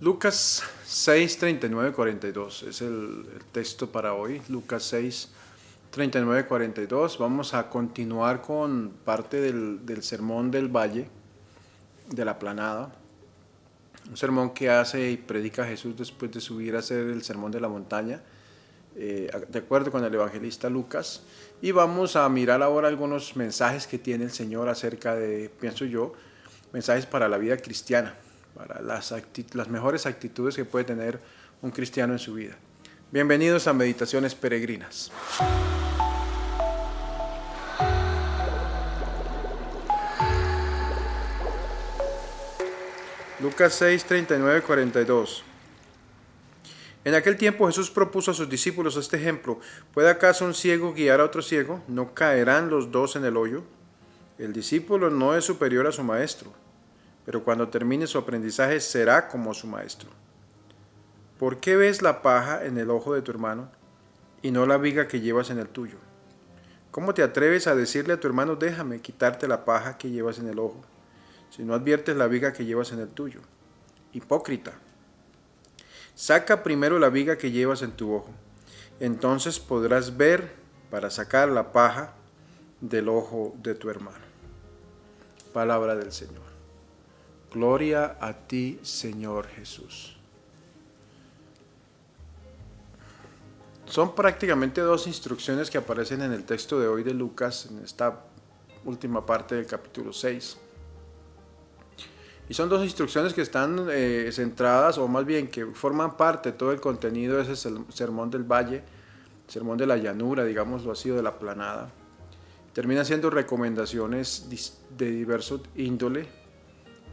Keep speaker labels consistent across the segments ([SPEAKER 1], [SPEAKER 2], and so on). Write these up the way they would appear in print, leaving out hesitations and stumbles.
[SPEAKER 1] Lucas 6, 39, 42 es el texto para hoy. Lucas 6, 39, 42. Vamos a continuar con parte del sermón del valle, de la planada. Un sermón que hace y predica Jesús después de subir a hacer el sermón de la montaña, de acuerdo con el evangelista Lucas. Y vamos a mirar ahora algunos mensajes que tiene el Señor acerca de, pienso yo, mensajes para la vida cristiana, para las mejores actitudes que puede tener un cristiano en su vida. Bienvenidos a Meditaciones Peregrinas. Lucas 6, 39, 42. En aquel tiempo Jesús propuso a sus discípulos este ejemplo: ¿puede acaso un ciego guiar a otro ciego? ¿No caerán los dos en el hoyo? El discípulo no es superior a su maestro, pero cuando termine su aprendizaje será como su maestro. ¿Por qué ves la paja en el ojo de tu hermano y no la viga que llevas en el tuyo? ¿Cómo te atreves a decirle a tu hermano: déjame quitarte la paja que llevas en el ojo, si no adviertes la viga que llevas en el tuyo? Hipócrita, saca primero la viga que llevas en tu ojo, entonces podrás ver para sacar la paja del ojo de tu hermano. Palabra del Señor. Gloria a ti, Señor Jesús. Son prácticamente dos instrucciones que aparecen en el texto de hoy de Lucas, en esta última parte del capítulo 6. Y son dos instrucciones que están centradas, o más bien que forman parte de todo el contenido de ese sermón del valle, sermón de la llanura, digámoslo así, o de la planada. Termina siendo recomendaciones de diverso índole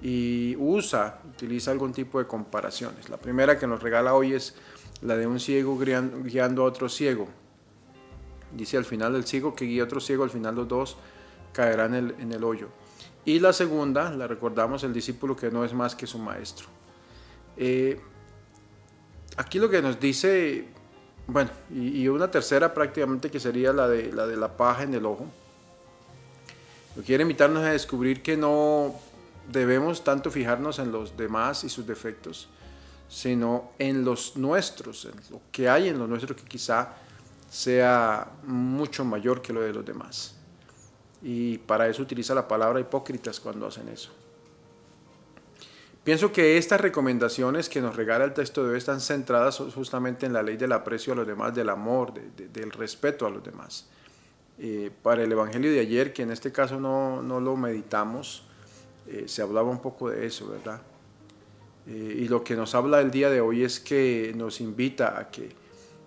[SPEAKER 1] y utiliza algún tipo de comparaciones. La primera que nos regala hoy es la de un ciego guiando a otro ciego. Dice: al final el ciego que guía a otro ciego, al final los dos caerán en el hoyo. Y la segunda, la recordamos, el discípulo que no es más que su maestro. Aquí lo que nos dice, bueno, y una tercera prácticamente, que sería la de la paja en el ojo. Lo quiere invitarnos a descubrir que no debemos tanto fijarnos en los demás y sus defectos, sino en los nuestros, en lo que hay en los nuestros que quizá sea mucho mayor que lo de los demás. Y para eso utiliza la palabra hipócritas cuando hacen eso. Pienso que estas recomendaciones que nos regala el texto de hoy están centradas justamente en la ley del aprecio a los demás, del amor, del respeto a los demás. Para el evangelio de ayer, que en este caso no lo meditamos, se hablaba un poco de eso, ¿verdad? Y lo que nos habla el día de hoy es que nos invita a que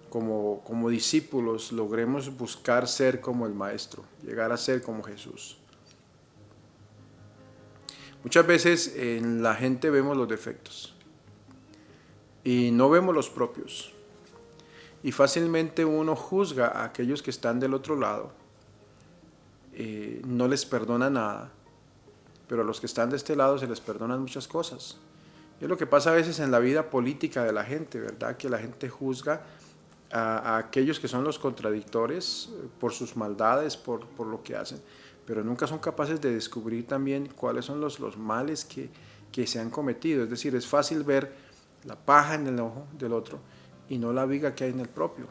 [SPEAKER 1] como discípulos logremos buscar ser como el Maestro, llegar a ser como Jesús. Muchas veces en la gente vemos los defectos y no vemos los propios. Y fácilmente uno juzga a aquellos que están del otro lado, no les perdona nada, pero a los que están de este lado se les perdonan muchas cosas. Y es lo que pasa a veces en la vida política de la gente, ¿verdad? Que la gente juzga a aquellos que son los contradictores por sus maldades, por lo que hacen, pero nunca son capaces de descubrir también cuáles son los males que se han cometido. Es decir, es fácil ver la paja en el ojo del otro y no la viga que hay en el propio.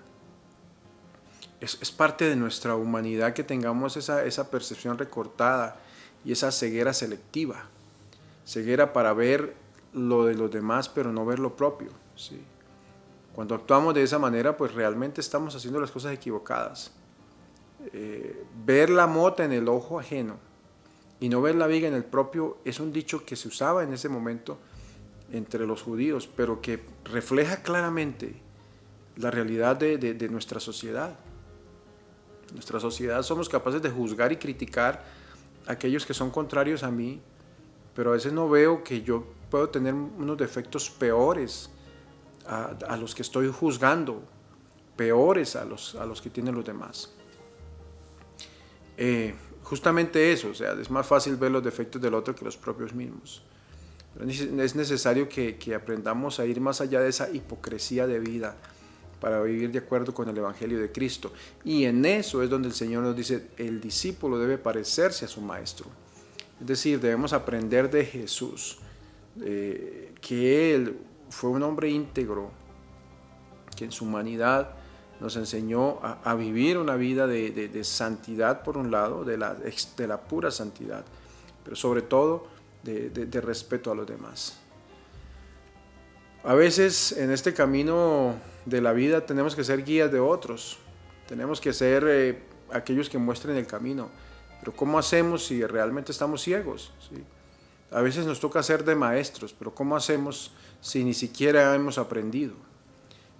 [SPEAKER 1] Es parte de nuestra humanidad que tengamos esa percepción recortada y esa ceguera selectiva, ceguera para ver lo de los demás pero no ver lo propio, ¿sí? Cuando actuamos de esa manera, pues realmente estamos haciendo las cosas equivocadas. Ver la mota en el ojo ajeno y no ver la viga en el propio es un dicho que se usaba en ese momento entre los judíos, pero que refleja claramente la realidad de nuestra sociedad. En nuestra sociedad somos capaces de juzgar y criticar a aquellos que son contrarios a mí, pero a veces no veo que yo puedo tener unos defectos peores a los que estoy juzgando, peores a los que tienen los demás. Justamente eso, o sea, es más fácil ver los defectos del otro que los propios mismos. Pero es necesario que aprendamos a ir más allá de esa hipocresía de vida para vivir de acuerdo con el Evangelio de Cristo. Y en eso es donde el Señor nos dice: el discípulo debe parecerse a su maestro. Es decir, debemos aprender de Jesús, que Él fue un hombre íntegro que en su humanidad nos enseñó a vivir una vida de santidad, por un lado, de la pura santidad, pero sobre todo de respeto a los demás. A veces en este camino de la vida tenemos que ser guías de otros, tenemos que ser aquellos que muestren el camino, pero ¿cómo hacemos si realmente estamos ciegos? ¿Sí? A veces nos toca ser de maestros, pero ¿cómo hacemos si ni siquiera hemos aprendido?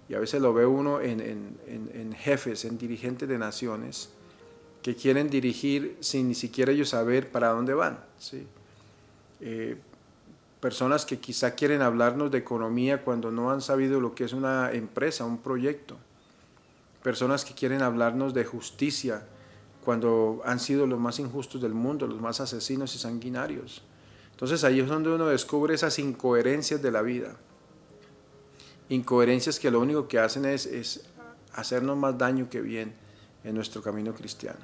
[SPEAKER 1] Y a veces lo ve uno en jefes, en dirigentes de naciones que quieren dirigir sin ni siquiera ellos saber para dónde van. ¿Sí? Personas que quizá quieren hablarnos de economía cuando no han sabido lo que es una empresa, un proyecto. Personas que quieren hablarnos de justicia cuando han sido los más injustos del mundo, los más asesinos y sanguinarios. Entonces ahí es donde uno descubre esas incoherencias de la vida. Incoherencias que lo único que hacen es hacernos más daño que bien en nuestro camino cristiano.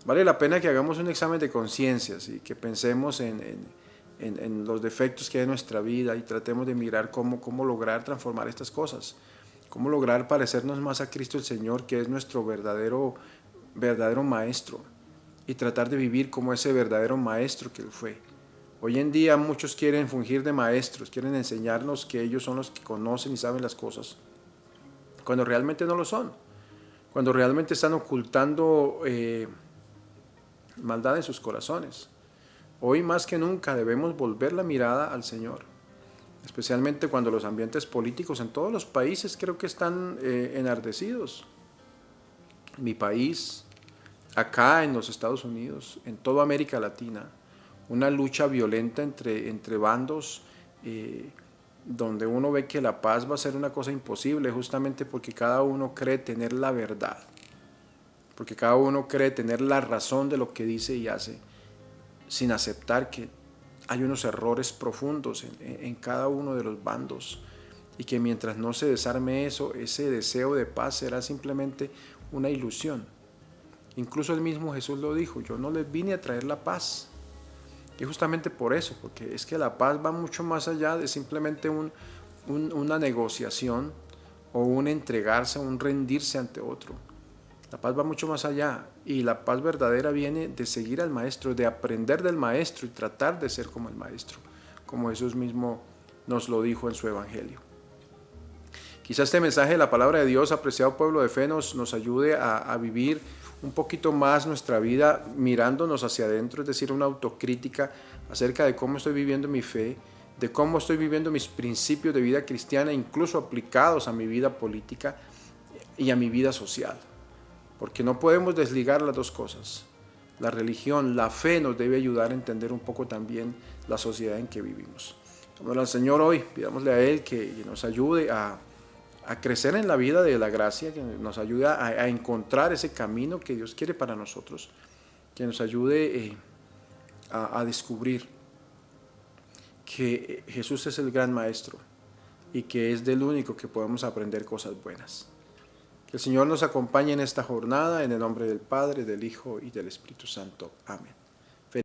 [SPEAKER 1] Vale la pena que hagamos un examen de conciencia y que pensemos en los defectos que hay en nuestra vida y tratemos de mirar cómo lograr transformar estas cosas, cómo lograr parecernos más a Cristo el Señor, que es nuestro verdadero maestro, y tratar de vivir como ese verdadero maestro que Él fue. Hoy en día muchos quieren fungir de maestros, quieren enseñarnos que ellos son los que conocen y saben las cosas, cuando realmente no lo son, cuando realmente están ocultando maldad en sus corazones. Hoy más que nunca debemos volver la mirada al Señor, especialmente cuando los ambientes políticos en todos los países creo que están enardecidos. Mi país, acá en los Estados Unidos, en toda América Latina, una lucha violenta entre bandos, donde uno ve que la paz va a ser una cosa imposible, justamente porque cada uno cree tener la verdad, porque cada uno cree tener la razón de lo que dice y hace, sin aceptar que hay unos errores profundos en cada uno de los bandos, y que mientras no se desarme eso, ese deseo de paz será simplemente una ilusión. Incluso el mismo Jesús lo dijo: yo no les vine a traer la paz. Y justamente por eso, porque es que la paz va mucho más allá de simplemente una negociación o un entregarse, un rendirse ante otro. La paz va mucho más allá, y la paz verdadera viene de seguir al Maestro, de aprender del Maestro y tratar de ser como el Maestro, como Jesús mismo nos lo dijo en su Evangelio. Quizá este mensaje de la palabra de Dios, apreciado pueblo de fe, nos ayude a vivir un poquito más nuestra vida mirándonos hacia adentro, es decir, una autocrítica acerca de cómo estoy viviendo mi fe, de cómo estoy viviendo mis principios de vida cristiana, incluso aplicados a mi vida política y a mi vida social. Porque no podemos desligar las dos cosas. La religión, la fe nos debe ayudar a entender un poco también la sociedad en que vivimos. Pidámosle al Señor hoy, pidámosle a Él que nos ayude a crecer en la vida de la gracia, que nos ayude a encontrar ese camino que Dios quiere para nosotros, que nos ayude a descubrir que Jesús es el gran Maestro y que es del único que podemos aprender cosas buenas. Que el Señor nos acompañe en esta jornada, en el nombre del Padre, del Hijo y del Espíritu Santo. Amén.